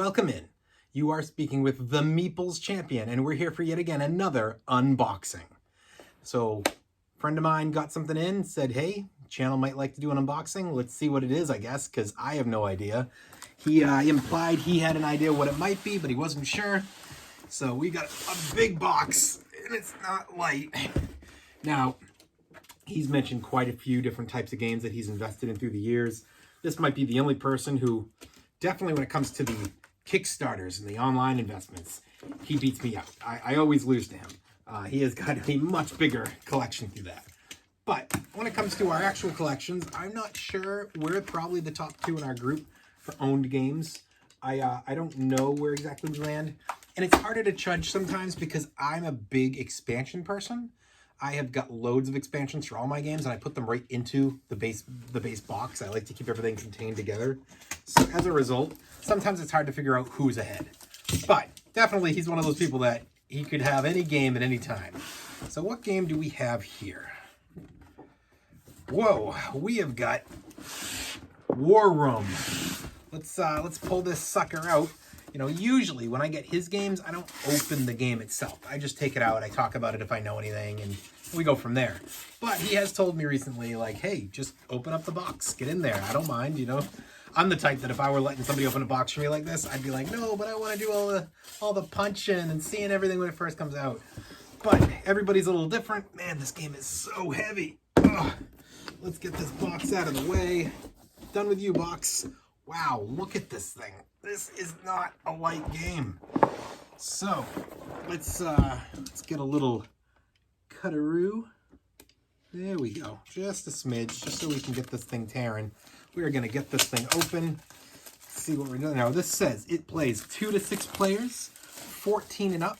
welcome in. You are speaking with the Meeples Champion, and we're here for yet again another unboxing. So, a friend of mine got something in, said, hey, channel might like to do an unboxing. Let's see what it is, I guess, because I have no idea. He implied he had an idea what it might be, but he wasn't sure. So we got a big box, and it's not light. Now, he's mentioned quite a few different types of games that he's invested in through the years. This might be the only person who, definitely when it comes to the Kickstarters and the online investments, he beats me out. I always lose to him. He has got a much bigger collection through that. But when it comes to our actual collections, I'm not sure. We're probably the top two in our group for owned games. I don't know where exactly we land. And it's harder to judge sometimes because I'm a big expansion person. I have got loads of expansions for all my games, and I put them right into the base box. I like to keep everything contained together. So as a result, sometimes it's hard to figure out who's ahead. But definitely he's one of those people that he could have any game at any time. So what game do we have here? Whoa, we have got War Room. Let's pull this sucker out. You know, usually when I get his games, I don't open the game itself. I just take it out, I talk about it if I know anything, and we go from there. But he has told me recently, like, hey, just open up the box, get in there. I don't mind, you know. I'm the type that if I were letting somebody open a box for me like this, I'd be like, no, but I want to do all the punching and seeing everything when it first comes out. But everybody's a little different. Man, this game is so heavy. Ugh. Let's get this box out of the way. Done with you, box. Wow, look at this thing. This is not a light game. So, let's get a little cutaroo. There we go. Just a smidge, just so we can get this thing tearing. We are going to get this thing open. See what we're doing now. This says it plays 2 to 6 players, 14 and up.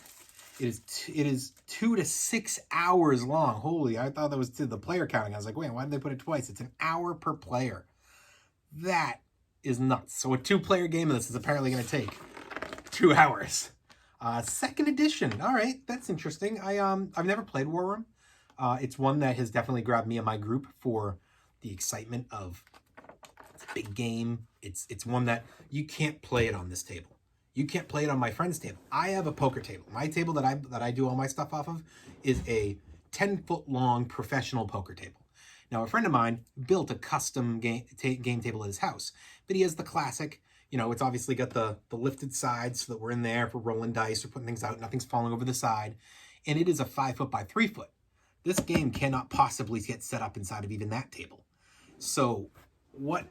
It is 2 to 6 hours long. Holy, I thought that was to the player counting. I was like, wait, why did they put it twice? It's an hour per player. That is nuts. So a 2-player game of this is apparently going to take 2 hours. Second edition. All right, that's interesting. I've never played War Room. It's one that has definitely grabbed me and my group for the excitement of a big game. It's one that you can't play it on this table. You can't play it on my friend's table. I have a poker table. My table that I do all my stuff off of is a 10-foot long professional poker table. Now, a friend of mine built a custom game table at his house, but he has the classic, you know, it's obviously got the lifted sides so that we're in there for rolling dice or putting things out. Nothing's falling over the side. And it is a 5-foot by 3-foot. This game cannot possibly get set up inside of even that table. So what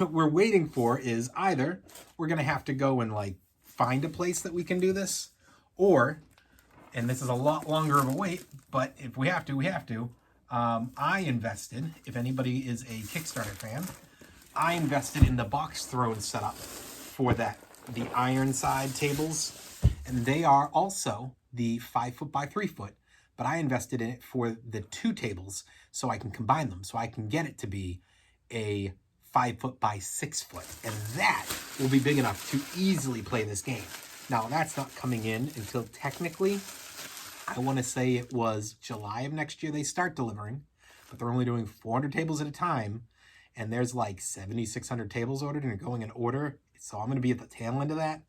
we're waiting for is either we're going to have to go and like find a place that we can do this, or, and this is a lot longer of a wait, but if we have to, we have to. I invested, if anybody is a Kickstarter fan, I invested in the box throne setup for that, the Ironside tables, and they are also the 5-foot by 3-foot, but I invested in it for the 2 tables so I can combine them, so I can get it to be a 5-foot by 6-foot, and that will be big enough to easily play this game. Now, that's not coming in until technically, I want to say it was July of next year they start delivering, but they're only doing 400 tables at a time, and there's like 7,600 tables ordered and going in order, so I'm going to be at the tail end of that.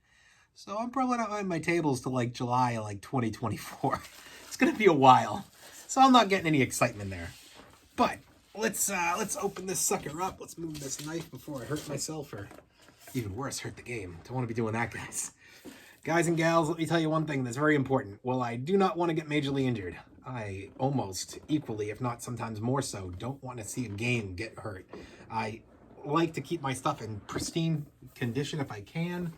So I'm probably not on my tables till like July of like 2024. It's going to be a while, so I'm not getting any excitement there. But let's open this sucker up. Let's move this knife before I hurt myself, or even worse, hurt the game. Don't want to be doing that, guys. Guys and gals, let me tell you one thing that's very important. While I do not want to get majorly injured, I almost equally, if not sometimes more so, don't want to see a game get hurt. I like to keep my stuff in pristine condition if I can.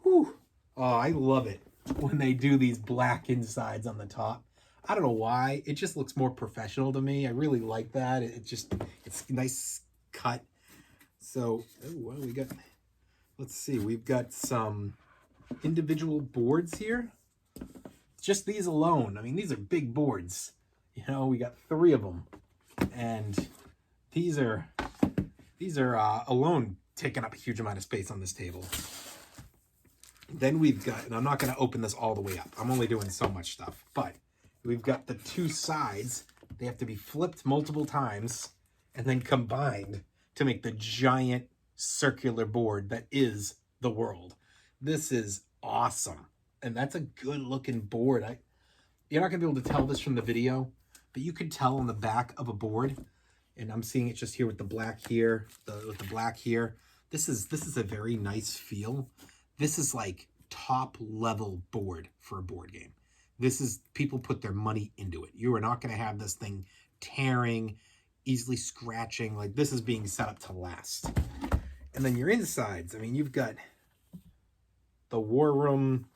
Whew. Oh, I love it when they do these black insides on the top. I don't know why. It just looks more professional to me. I really like that. It's a nice cut. So, what do we got? Let's see. We've got some individual boards here. Just these alone. I mean, these are big boards. You know, we got 3 of them. And these are alone taking up a huge amount of space on this table. Then we've got, and I'm not going to open this all the way up. I'm only doing so much stuff. But we've got the 2 sides. They have to be flipped multiple times and then combined to make the giant circular board that is the world. This is awesome. And that's a good looking board. You're not going to be able to tell this from the video, but you could tell on the back of a board. And I'm seeing it just here with the black here, with the black here. This is a very nice feel. This is like top level board for a board game. This is, people put their money into it. You are not going to have this thing tearing, easily scratching. Like, this is being set up to last. And then your insides, I mean, you've got the war room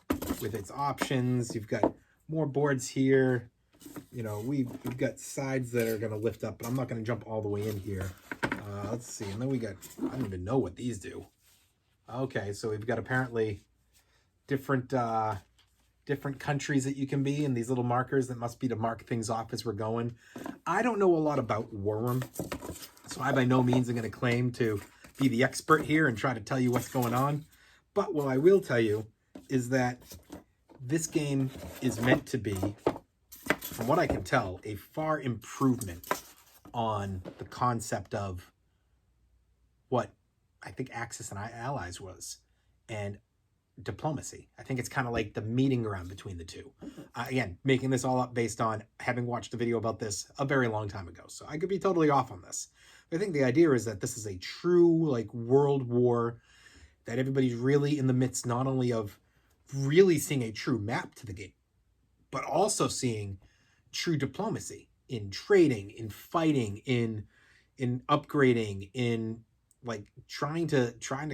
with its options. You've got more boards here. You know, we've got sides that are going to lift up, but I'm not going to jump all the way in here. Let's see. And then we got, I don't even know what these do. Okay, so we've got apparently different countries that you can be, and these little markers that must be to mark things off as we're going. I don't know a lot about War Room, so I by no means am going to claim to be the expert here and try to tell you what's going on. But what I will tell you is that this game is meant to be, from what I can tell, a far improvement on the concept of what I think Axis and Allies was, and diplomacy. I think it's kind of like the meeting ground between the two. Again, making this all up based on having watched a video about this a very long time ago, so I could be totally off on this. But I think the idea is that this is a true, like, world war, that everybody's really in the midst not only of really seeing a true map to the game, but also seeing true diplomacy in trading, in fighting, in upgrading, in like trying to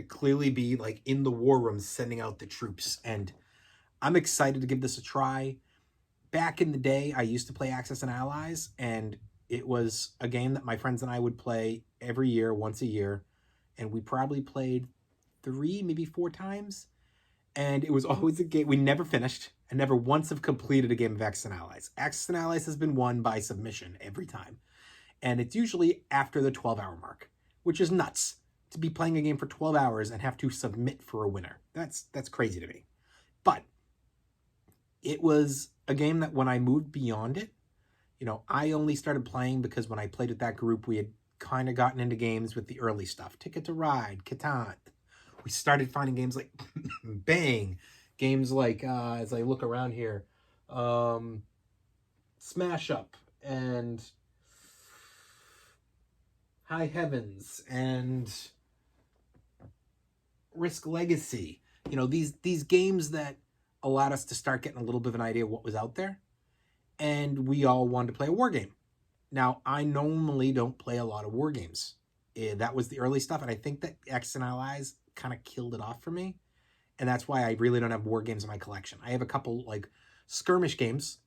clearly be like in the war room, sending out the troops. And I'm excited to give this a try. Back in the day, I used to play Axis and Allies, and it was a game that my friends and I would play every year, once a year, and we probably played 3, maybe 4 times. And it was always a game we never finished. I never once have completed a game of Axis and Allies. Axis and Allies has been won by submission every time. And it's usually after the 12-hour mark, which is nuts to be playing a game for 12 hours and have to submit for a winner. That's crazy to me. But it was a game that when I moved beyond it, you know, I only started playing because when I played with that group, we had kind of gotten into games with the early stuff. Ticket to Ride, Catan. We started finding games like Bang, games like, as I look around here, Smash Up and High Heavens and Risk Legacy. You know, these games that allowed us to start getting a little bit of an idea of what was out there. And we all wanted to play a war game. Now, I normally don't play a lot of war games. That was the early stuff, and I think that Axis and Allies kind of killed it off for me. And that's why I really don't have war games in my collection. I have a couple like skirmish games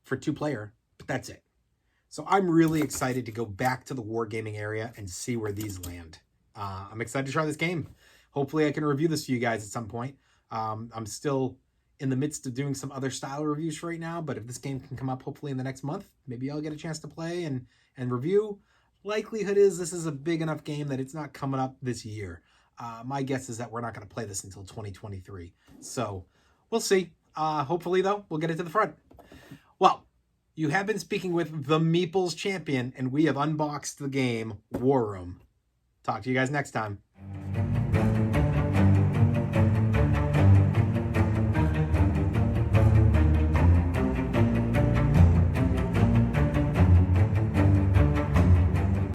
for 2-player, but that's it. So I'm really excited to go back to the wargaming area and see where these land. I'm excited to try this game. Hopefully I can review this for you guys at some point. I'm still in the midst of doing some other style reviews right now, but if this game can come up hopefully in the next month, maybe I'll get a chance to play and review. Likelihood is this is a big enough game that it's not coming up this year. My guess is that we're not going to play this until 2023. So we'll see. Hopefully, though, we'll get it to the front. Well, you have been speaking with the Meeples Champion, and we have unboxed the game War Room. Talk to you guys next time.